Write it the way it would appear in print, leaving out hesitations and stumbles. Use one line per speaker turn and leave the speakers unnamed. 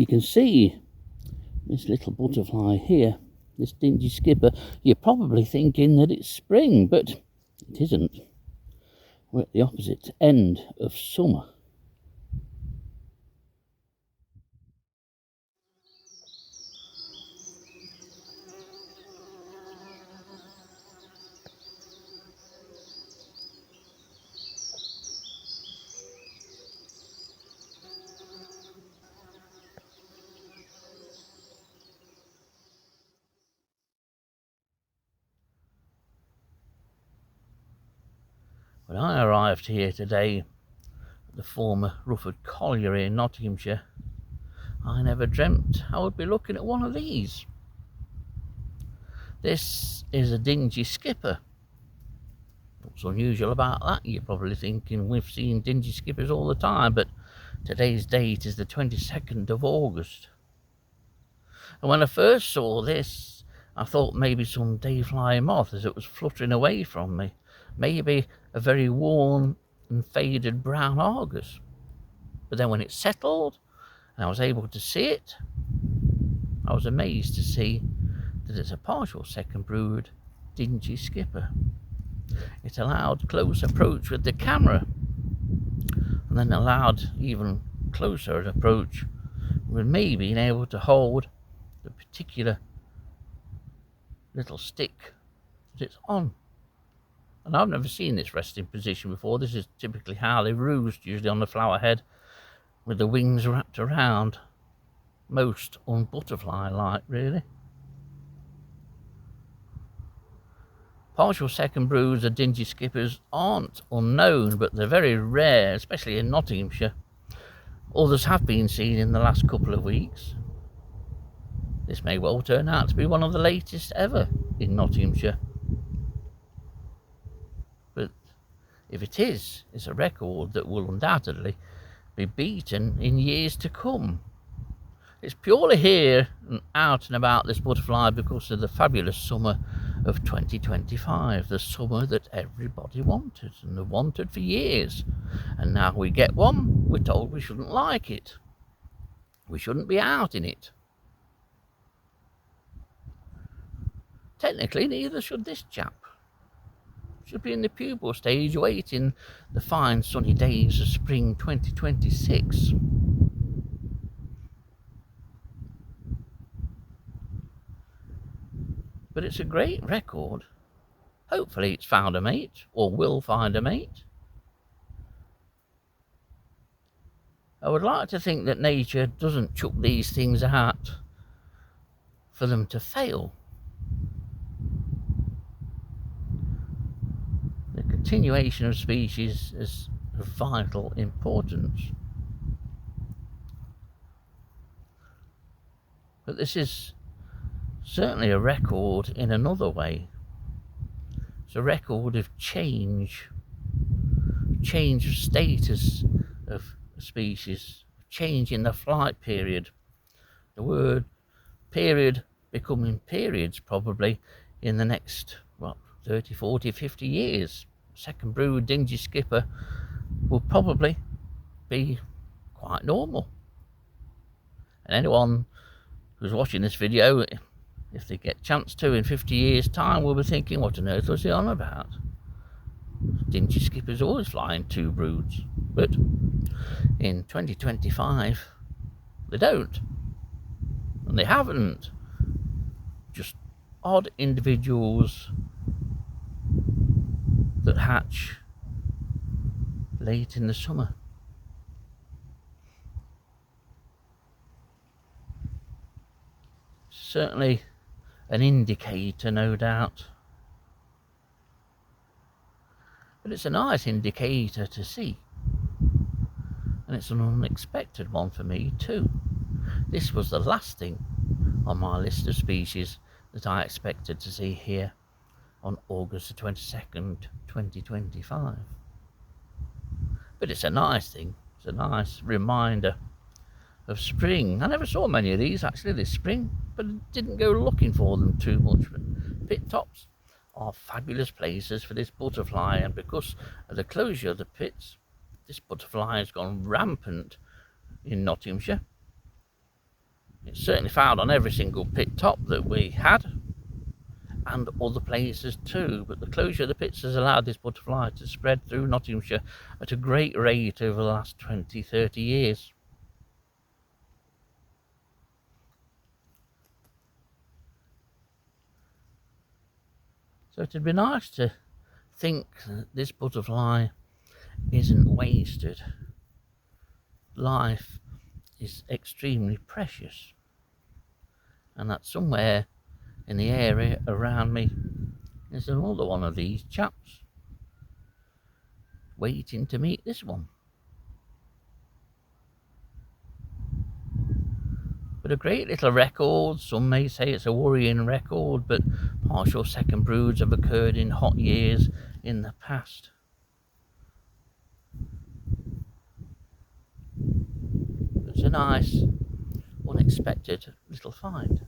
can see this little butterfly here, this Dingy Skipper, you're probably thinking that it's spring, but it isn't. We're at the opposite end of summer. When I arrived here today at the former Rufford Colliery in Nottinghamshire, I never dreamt I would be looking at one of these. This is a Dingy Skipper. What's unusual about that? You're probably thinking we've seen Dingy Skippers all the time, but today's date is the 22nd of August. And when I first saw this, I thought maybe some day-flying moth as it was fluttering away from me. Maybe a very worn and faded brown Argus. But then when it settled and I was able to see it, I was amazed to see that it's a partial second brood Dingy Skipper. It allowed close approach with the camera, and then allowed even closer approach with me being able to hold the particular little stick that it's on. And I've never seen this resting position before. This is typically how they roost, usually on the flower head with the wings wrapped around. Most unbutterfly-like, really. Partial second broods of Dingy Skippers aren't unknown, but they're very rare, especially in Nottinghamshire. Others have been seen in the last couple of weeks. This may well turn out to be one of the latest ever in Nottinghamshire. But if it is, it's a record that will undoubtedly be beaten in years to come. It's purely here and out and about this butterfly because of the fabulous summer of 2025, the summer that everybody wanted and have wanted for years. And now we get one, we're told we shouldn't like it. We shouldn't be out in it. Technically, neither should this chap. Should be in the pupal stage, awaiting the fine sunny days of spring 2026. But it's a great record. Hopefully it's found a mate, or will find a mate. I would like to think that nature doesn't chuck these things out for them to fail. The continuation of species is of vital importance. But this is certainly a record in another way. It's a record of change of status of a species, change in the flight period. The word period becoming periods probably in the next, 30, 40, 50 years. Second brood Dingy Skipper will probably be quite normal. And anyone who's watching this video, if they get a chance to in 50 years' time, will be thinking, what on earth was he on about? Dingy Skippers always flying two broods. But in 2025, they don't. And they haven't. Just odd individuals that hatch late in the summer. Certainly an indicator, no doubt. But it's a nice indicator to see. And it's an unexpected one for me too. This was the last thing on my list of species that I expected to see here on August the 22nd, 2025. But it's a nice thing. It's a nice reminder of spring. I never saw many of these actually this spring, but I didn't go looking for them too much. But pit tops are fabulous places for this butterfly, and because of the closure of the pits, this butterfly has gone rampant in Nottinghamshire. It's certainly found on every single pit top that we had, and other places too, but the closure of the pits has allowed this butterfly to spread through Nottinghamshire at a great rate over the last 20-30 years. So it'd be nice to think that this butterfly isn't wasted. Life is extremely precious, and that somewhere in the area around me is another one of these chaps waiting to meet this one. But a great little record. Some may say it's a worrying record, but partial second broods have occurred in hot years in the past. It's a nice, unexpected little find.